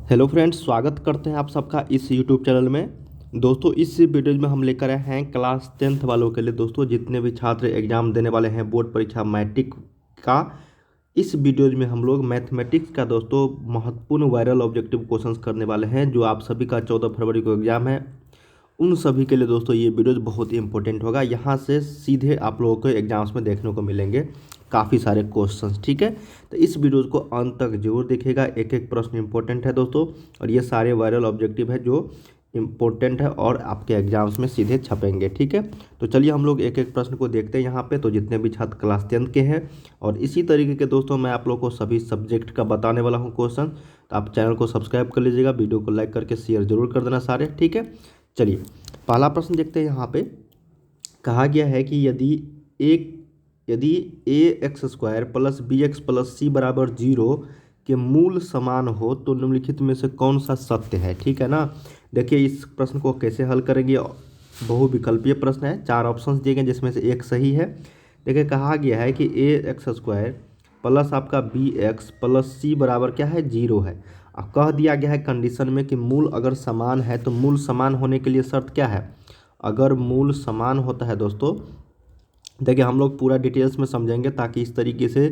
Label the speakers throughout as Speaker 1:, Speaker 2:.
Speaker 1: Hello friends, स्वागत करते हैं आप सबका इस यूट्यूब चैनल में। दोस्तों, इस वीडियो में हम लेकर आए हैं क्लास 10th वालों के लिए। दोस्तों, जितने भी छात्र एग्जाम देने वाले हैं बोर्ड परीक्षा मैट्रिक का, इस वीडियो में हम लोग मैथमेटिक्स का दोस्तों महत्वपूर्ण वायरल ऑब्जेक्टिव क्वेश्चंस करने वाले हैं। जो आप सभी का 14 फरवरी को एग्जाम है, उन सभी के लिए दोस्तों ये वीडियो बहुत ही इंपॉर्टेंट होगा। यहाँ से सीधे आप लोगों को एग्जाम्स में देखने को मिलेंगे काफ़ी सारे क्वेश्चंस। ठीक है, तो इस वीडियो को अंत तक जरूर देखिएगा। एक एक प्रश्न इंपॉर्टेंट है दोस्तों, और ये सारे वायरल ऑब्जेक्टिव है जो इम्पोर्टेंट है और आपके एग्जाम्स में सीधे छपेंगे। ठीक है, तो चलिए हम लोग एक एक प्रश्न को देखते हैं यहाँ पे। तो जितने भी छात्र क्लास 10th के हैं, और इसी तरीके के दोस्तों मैं आप लोग को सभी सब्जेक्ट का बताने वाला हूँ क्वेश्चन। तो आप चैनल को सब्सक्राइब कर लीजिएगा, वीडियो को लाइक करके शेयर जरूर कर देना सारे। ठीक है, चलिए पहला प्रश्न देखते हैं। यहाँ पे कहा गया है कि यदि A x square plus B x plus C बराबर 0 के मूल समान हो तो निम्नलिखित में से कौन सा सत्य है। ठीक है ना। देखिए इस प्रश्न को कैसे हल करेंगे। बहुविकल्पीय प्रश्न है, 4 ऑप्शंस दिए गए जिसमें से एक सही है। देखिए कहा गया है कि ए एक्स स्क्वायर प्लस आपका बी एक्स प्लस सी बराबर क्या है, 0 है। अब कह दिया गया है कंडीशन में कि मूल अगर समान है, तो मूल समान होने के लिए शर्त क्या है। अगर मूल समान होता है दोस्तों, देखिए हम लोग पूरा डिटेल्स में समझेंगे ताकि इस तरीके से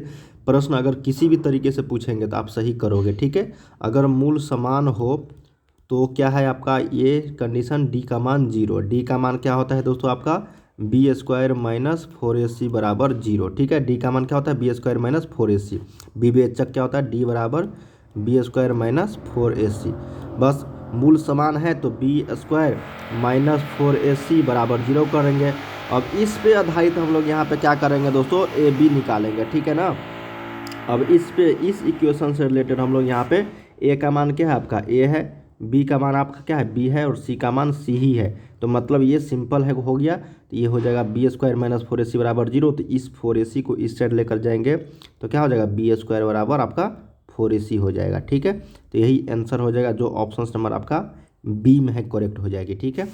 Speaker 1: प्रश्न अगर किसी भी तरीके से पूछेंगे तो आप सही करोगे। ठीक है, अगर मूल समान हो तो क्या है आपका ये कंडीशन, डी का मान 0। डी का मान क्या होता है दोस्तों आपका, बी स्क्वायर माइनस 4ac बराबर 0। ठीक है, डी का मान क्या होता है, बी स्क्वायर माइनस 4ac। विवेचक क्या होता है, डी बराबर बी स्क्वायर माइनस 4ac। बस मूल समान है तो बी स्क्वायर माइनस 4ac बराबर 0 करेंगे। अब इस पे आधारित हम लोग यहाँ पे क्या करेंगे दोस्तों, ए बी निकालेंगे। ठीक है ना। अब इस इक्वेशन से रिलेटेड हम लोग यहाँ पे ए का मान क्या है आपका, ए है, बी का मान आपका क्या है, बी है, और सी का मान सी ही है। तो मतलब ये सिंपल है, हो गया। तो ये हो जाएगा बी स्क्वायर माइनस 4ac बराबर 0। तो इस 4ac को इस साइड लेकर जाएंगे तो क्या हो जाएगा, बी स्क्वायर बराबर आपका 4ac हो जाएगा। ठीक है, तो यही आंसर हो जाएगा जो ऑप्शन नंबर आपका बी में है, करेक्ट हो जाएगी। ठीक है,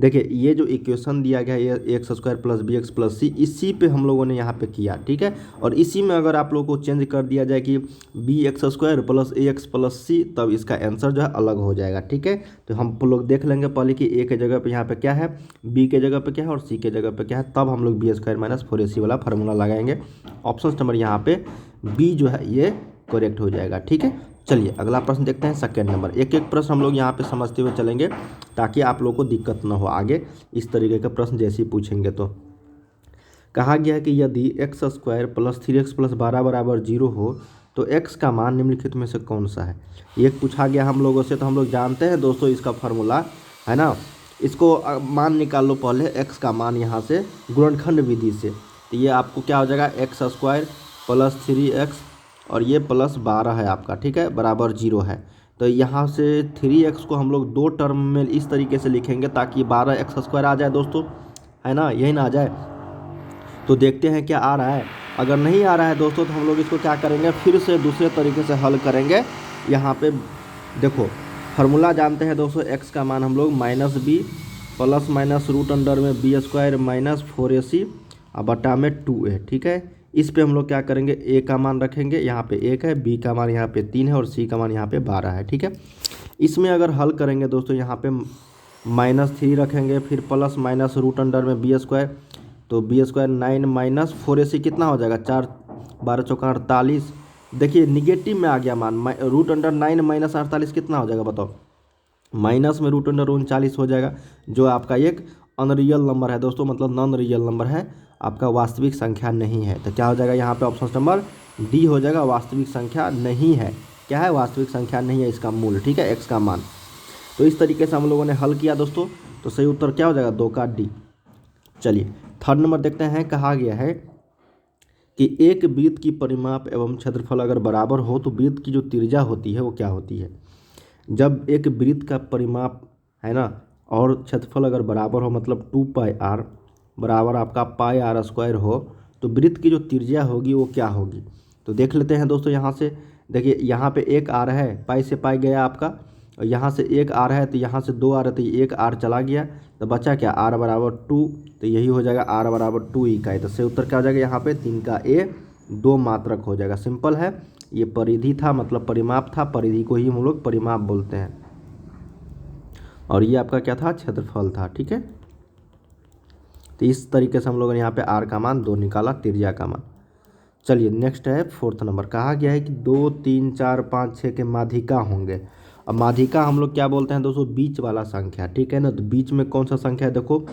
Speaker 1: देखिए ये जो इक्वेशन दिया गया है, ये x square plus B x plus C, इसी पे हम लोगों ने यहाँ पे किया। ठीक है, और इसी में अगर आप लोगों को चेंज कर दिया जाए कि बी एक्स स्क्वायर प्लस ए एक्स प्लस सी, तब इसका आंसर जो है अलग हो जाएगा। ठीक है, तो हम लोग देख लेंगे पहले कि ए के जगह पे यहाँ पे क्या है, बी के जगह पे क्या है, और सी के जगह पे क्या है, तब हम लोग बी स्क्वायर माइनस 4ac वाला फार्मूला लगाएंगे। ऑप्शन नंबर यहाँ पे बी जो है ये करेक्ट हो जाएगा। ठीक है, चलिए अगला प्रश्न देखते हैं, सेकेंड नंबर। एक एक प्रश्न हम लोग यहाँ पे समझते हुए चलेंगे ताकि आप लोगों को दिक्कत ना हो आगे इस तरीके का प्रश्न जैसे ही पूछेंगे। तो कहा गया है कि यदि x square plus 3x plus 12 बराबर 0 हो तो x का मान निम्नलिखित में से कौन सा है। ये पूछा गया हम लोगों से, तो हम लोग जानते हैं दोस्तों इसका फार्मूला है ना। इसको मान निकाल लो पहले, x का मान यहाँ से गुणनखंड विधि से। तो ये आपको क्या हो जाएगा, एक्स स्क्वायर प्लस 3x और ये प्लस 12 है आपका, ठीक है, बराबर 0 है। तो यहाँ से 3x को हम लोग दो टर्म में इस तरीके से लिखेंगे ताकि 12x स्क्वायर आ जाए दोस्तों, है ना, यही ना आ जाए। तो देखते हैं क्या आ रहा है। अगर नहीं आ रहा है दोस्तों तो हम लोग इसको क्या करेंगे, फिर से दूसरे तरीके से हल करेंगे। यहाँ पे देखो फार्मूला जानते हैं दोस्तों, x का मान हम लोग minus B plus minus root under में बी स्क्वायर माइनस 4ac और बटा में 2a। ठीक है, इस पे हम लोग क्या करेंगे, a का मान रखेंगे, यहाँ पे 1 है, b का मान यहाँ पे 3 है, और c का मान यहाँ पे 12 है। ठीक है, इसमें अगर हल करेंगे दोस्तों, यहाँ पे -3 रखेंगे, फिर प्लस माइनस रूट अंडर में बी स्क्वायर, तो बी स्क्वायर 9 माइनस 4ac कितना हो जाएगा, 4 12 चौका 48। देखिए निगेटिव में आ गया मान, रूट अंडर 9 माइनस 48 कितना हो जाएगा बताओ, माइनस में रूट अंडर 39 हो जाएगा, जो आपका एक अनरियल नंबर है दोस्तों, मतलब नॉन रियल नंबर है, आपका वास्तविक संख्या नहीं है। तो क्या हो जाएगा यहाँ पे, ऑप्शन नंबर डी हो जाएगा, वास्तविक संख्या नहीं है। क्या है, वास्तविक संख्या नहीं है इसका मूल। ठीक है, एक्स का मान। तो इस तरीके से हम लोगों ने हल किया दोस्तों, तो सही उत्तर क्या हो जाएगा, 2 का डी। चलिए थर्ड नंबर देखते हैं। कहा गया है कि एक वृत्त की परिमाप एवं क्षेत्रफल अगर बराबर हो तो वृत्त की जो त्रिज्या होती है वो क्या होती है। जब एक वृत्त का परिमाप है ना और क्षेत्रफल अगर बराबर हो, मतलब 2πr बराबर आपका πr स्क्वायर हो, तो वृत्त की जो त्रिज्या होगी वो क्या होगी। तो देख लेते हैं दोस्तों, यहाँ से देखिए, यहाँ पे एक आर है, पाई से पाई गया आपका, और यहाँ से एक आर है, तो यहाँ से 2 आर है, तो एक आर चला गया, तो बचा क्या, आर बराबर 2। तो यही हो जाएगा आर बराबर 2 इकाई। तो सही उत्तर क्या हो जाएगा यहाँ पे, 3 का ए 2 मात्रक हो जाएगा। सिंपल है, ये परिधि था, मतलब परिमाप था, परिधि को ही हम लोग परिमाप बोलते हैं। और ये आपका क्या था, क्षेत्रफल था। ठीक है, तो इस तरीके से हम लोगों ने यहाँ पे r का मान 2 निकाला, त्रिज्या का मान। चलिए नेक्स्ट है 4th नंबर। कहा गया है कि 2, 3, 4, 5, 6 के माध्यिका होंगे। अब माध्यिका हम लोग क्या बोलते हैं दोस्तों, बीच वाला संख्या। ठीक है ना, तो बीच में कौन सा संख्या है, देखो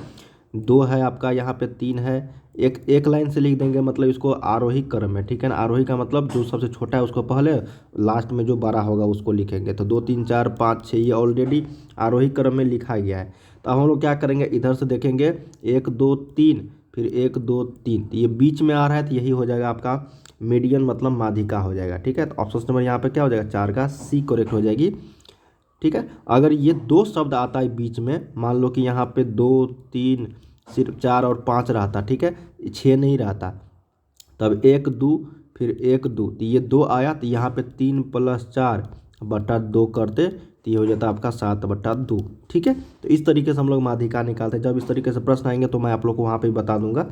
Speaker 1: 2 है आपका, यहाँ पे 3 है। एक लाइन से लिख देंगे, मतलब इसको आरोही क्रम में। ठीक है ना, आरोही का मतलब जो सबसे छोटा है उसको पहले, लास्ट में जो बड़ा होगा उसको लिखेंगे। तो 2, 3, 4, 5, 6 ये ऑलरेडी आरोही क्रम में लिखा गया है। तो अब हम लोग क्या करेंगे, इधर से देखेंगे 1, 2, 3, फिर 1, 2, 3, तो ये बीच में आ रहा है, तो यही हो जाएगा आपका मीडियन, मतलब माध्यिका हो जाएगा। ठीक है, तो ऑप्शन नंबर यहाँ पे क्या हो जाएगा, 4 का सी करेक्ट हो जाएगी। ठीक है, अगर ये 2 शब्द आता है बीच में, मान लो कि यहाँ पे 2, 3, सिर्फ 4 और 5 रहता, ठीक है, 6 नहीं रहता, तब 1, 2, फिर 1, 2, तो ये 2 आया, तो यहाँ पे 3 + 4 बटा 2 करते, तो ये हो जाता है आपका 7 बटा 2। ठीक है, तो इस तरीके से हम लोग माध्यिका निकालते हैं। जब इस तरीके से प्रश्न आएंगे तो मैं आप लोग को वहाँ पे बता दूंगा।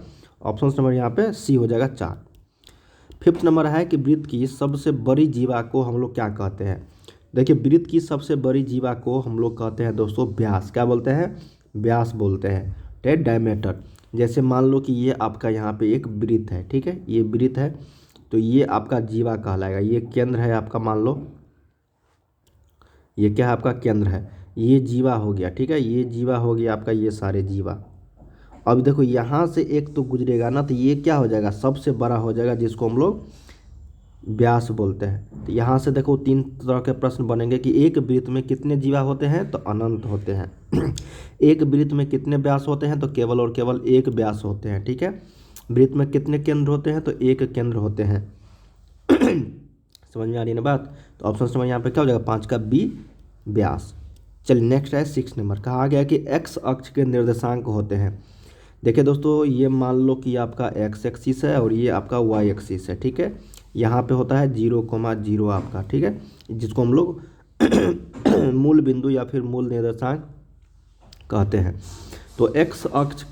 Speaker 1: ऑप्शन नंबर यहाँ पे सी हो जाएगा 4। 5th नंबर है कि वृत्त की सबसे बड़ी जीवा को हम लोग क्या कहते हैं। देखिए, वृत्त की सबसे बड़ी जीवा को हम लोग कहते हैं दोस्तों व्यास। क्या बोलते हैं, व्यास बोलते हैं, ठीक, डायमीटर। जैसे मान लो कि ये आपका यहाँ पे एक वृत्त है। ठीक है, ये वृत्त है, तो ये आपका जीवा कहलाएगा। ये केंद्र है आपका, मान लो ये क्या है, आपका केंद्र है, ये जीवा हो गया। ठीक है, ये जीवा हो गया आपका, ये सारे जीवा। अब देखो यहाँ से एक तो गुजरेगा ना, तो ये क्या हो जाएगा, सबसे बड़ा हो जाएगा, जिसको हम लोग व्यास बोलते हैं। तो यहाँ से देखो 3 तरह के प्रश्न बनेंगे कि एक वृत्त में कितने जीवा होते हैं, तो अनंत होते हैं। एक वृत्त में कितने व्यास होते हैं, तो केवल और केवल एक व्यास होते हैं। ठीक है, वृत्त में कितने केंद्र होते हैं, तो एक केंद्र होते हैं। समझ में आ रही है ना बात। तो ऑप्शन नंबर यहाँ पे क्या हो जाएगा, 5 का बी, व्यास। चलिए नेक्स्ट है 6 नंबर। कहा गया कि एक्स अक्ष के निर्देशांक होते हैं। देखिए दोस्तों, ये मान लो कि आपका एक्स एक्सिस है और ये आपका वाई एक्सिस है। ठीक है, यहाँ पे होता है 0,0 आपका। ठीक है, जिसको हम लोग मूल बिंदु या फिर मूल निर्देशांक कहते हैं। तो एक्स अक्ष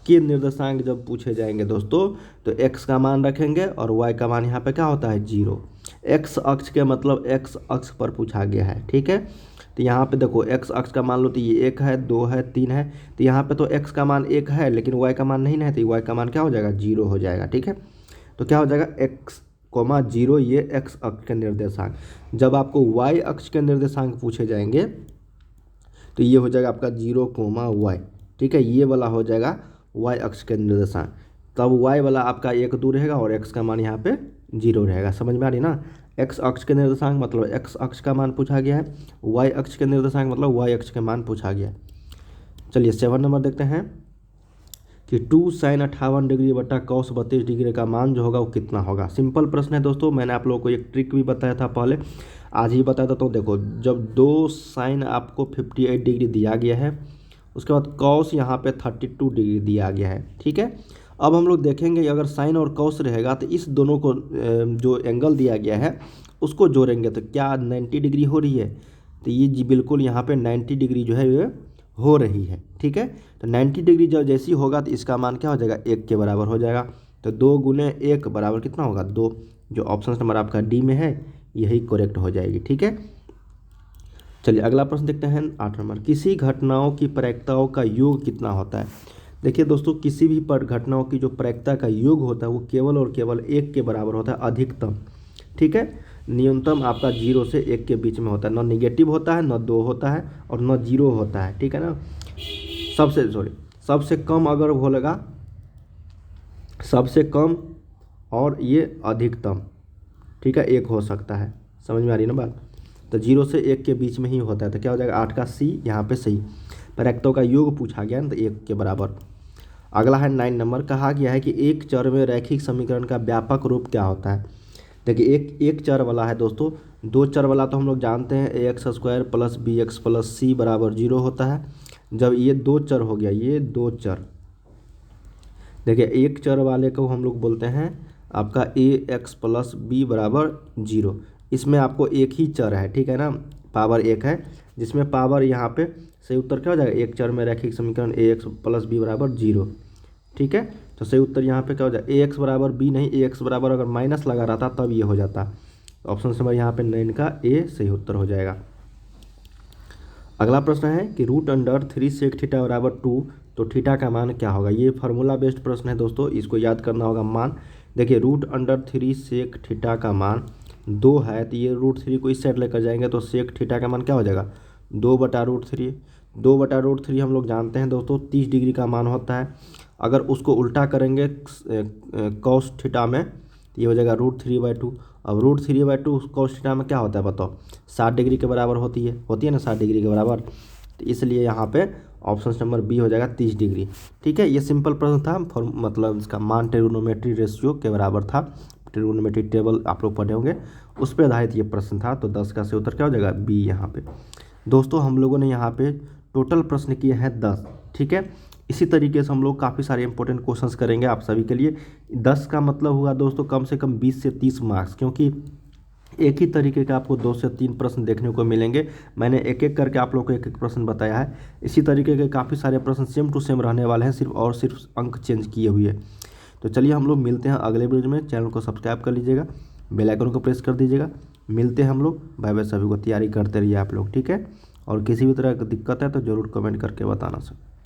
Speaker 1: के निर्देशांक जब पूछे जाएंगे दोस्तों, तो एक्स का मान रखेंगे और वाई का मान यहाँ पे क्या होता है, 0। एक्स अक्ष के मतलब एक्स अक्ष पर पूछा गया है। ठीक है, तो यहाँ पे देखो एक्स अक्ष का मान लो, तो ये 1 है, 2 है, 3 है, तो यहाँ पे तो एक्स का मान 1 है, लेकिन वाई का मान नहीं है, तो वाई का मान क्या हो जाएगा, 0 हो जाएगा। ठीक है, तो क्या हो जाएगा, x, 0, ये एक्स अक्ष के निर्देशांक। जब आपको वाई अक्ष के निर्देशांक पूछे जाएंगे, तो ये हो जाएगा आपका 0, y। ठीक है, ये वाला हो जाएगा वाई अक्ष के निर्देशांक। तब वाई वाला आपका 1 दूर रहेगा और एक्स का मान यहाँ पे 0 रहेगा। समझ में आ रही ना। एक्स अक्ष के निर्देशांक मतलब एक्स अक्ष का मान पूछा गया है, वाई अक्ष के निर्देशांक मतलब वाई अक्ष के मान पूछा गया है। चलिए 7 नंबर देखते हैं कि 2 sin 58 डिग्री बटा cos 32 डिग्री का मान जो होगा वो कितना होगा। सिंपल प्रश्न है दोस्तों, मैंने आप लोगों को एक ट्रिक भी बताया था पहले, आज ही बताया था। तो देखो, जब 2 sin आपको 58 डिग्री दिया गया है, उसके बाद cos यहाँ पे 32 डिग्री दिया गया है। ठीक है, अब हम लोग देखेंगे अगर साइन और cos रहेगा, तो इस दोनों को जो एंगल दिया गया है उसको जोड़ेंगे तो क्या 90 डिग्री हो रही है, तो ये जी बिल्कुल यहाँ पे 90 डिग्री जो है ये हो रही है। ठीक है, तो 90 डिग्री जब जैसी होगा तो इसका मान क्या हो जाएगा, 1 के बराबर हो जाएगा। तो 2 × 1 बराबर कितना होगा, 2। जो ऑप्शन नंबर आपका डी में है यही करेक्ट हो जाएगी। ठीक है, चलिए अगला प्रश्न देखते हैं 8 नंबर। किसी घटनाओं की प्रायिकताओं का योग कितना होता है। देखिए दोस्तों, किसी भी घटनाओं की जो प्रायिकता का योग होता है वो केवल और केवल 1 के बराबर होता है, अधिकतम। ठीक है, न्यूनतम आपका 0 से 1 के बीच में होता है, न निगेटिव होता है, न 2 होता है और न 0 होता है। ठीक है ना, सबसे कम अगर बोलेगा, सबसे कम और ये अधिकतम। ठीक है, 1 हो सकता है। समझ में आ रही है ना बात। तो 0 से 1 के बीच में ही होता है, तो क्या हो जाएगा 8 का सी यहाँ पे सही। प्रायिकताओं का योग पूछा गया ना, तो 1 के बराबर। अगला है 9 नंबर। कहा गया है कि एक चर में रैखिक समीकरण का व्यापक रूप क्या होता है। देखिए, एक चर वाला है दोस्तों, 2 चर वाला तो हम लोग जानते हैं ax² + bx + c बराबर 0 होता है। जब ये 2 चर हो गया, ये 2 चर, देखिए एक चर वाले को हम लोग बोलते हैं आपका ax + b बराबर 0। इसमें आपको एक ही चर है, ठीक है ना, पावर 1 है, जिसमें पावर यहाँ पे सही उत्तर क्या हो जाएगा, एक चर में रैखिक समीकरण ax + b बराबर 0। ठीक है, तो सही उत्तर यहाँ पे क्या हो जाए, ax बराबर b नहीं, ax बराबर अगर माइनस लगा रहता तब ये हो जाता। ऑप्शन नंबर यहाँ पे 9 का ए सही उत्तर हो जाएगा। अगला प्रश्न है कि रूट अंडर 3 सेक थीटा बराबर 2, तो थीटा का मान क्या होगा। ये फार्मूला बेस्ड प्रश्न है दोस्तों, इसको याद करना होगा मान। देखिए रूट अंडर 3 सेक थीटा का मान 2 है, तो ये रूट 3 को इस साइड लेकर जाएंगे तो सेक थीटा का मान क्या हो जाएगा 2/√3। 2/√3 हम लोग जानते हैं दोस्तों 30 डिग्री का मान होता है। अगर उसको उल्टा करेंगे कॉस थीटा में तो ये हो जाएगा √3/2। अब √3/2 कॉस थीटा में क्या होता है बताओ, 60 डिग्री के बराबर होती है ना 60 डिग्री के बराबर। तो इसलिए यहाँ पे ऑप्शन नंबर बी हो जाएगा 30 डिग्री। ठीक है, ये सिंपल प्रश्न था, मतलब इसका मान ट्रिग्नोमेट्री रेशियो के बराबर था। ट्रिग्नोमेट्री टेबल आप लोग पढ़े होंगे, उस पर आधारित ये प्रश्न था। तो 10 का सही उत्तर क्या हो जाएगा बी यहाँ पे। दोस्तों हम लोगों ने यहाँ पे टोटल प्रश्न किए हैं 10। ठीक है, इसी तरीके से हम लोग काफ़ी सारे इंपॉर्टेंट क्वेश्चंस करेंगे आप सभी के लिए। 10 का मतलब हुआ दोस्तों कम से कम 20 से 30 मार्क्स, क्योंकि एक ही तरीके का आपको 2 से 3 प्रश्न देखने को मिलेंगे। मैंने एक एक करके आप लोग को एक एक प्रश्न बताया है। इसी तरीके के काफ़ी सारे प्रश्न सेम टू सेम रहने वाले हैं, सिर्फ अंक चेंज किए हुए। तो चलिए हम लोग मिलते हैं अगले वीडियो में। चैनल को सब्सक्राइब कर लीजिएगा, बेल आइकन को प्रेस कर दीजिएगा। मिलते हैं हम लोग, बाय बाय। सभी को तैयारी करते रहिए आप लोग, ठीक है। और किसी भी तरह की दिक्कत है तो ज़रूर कमेंट करके बताना सर।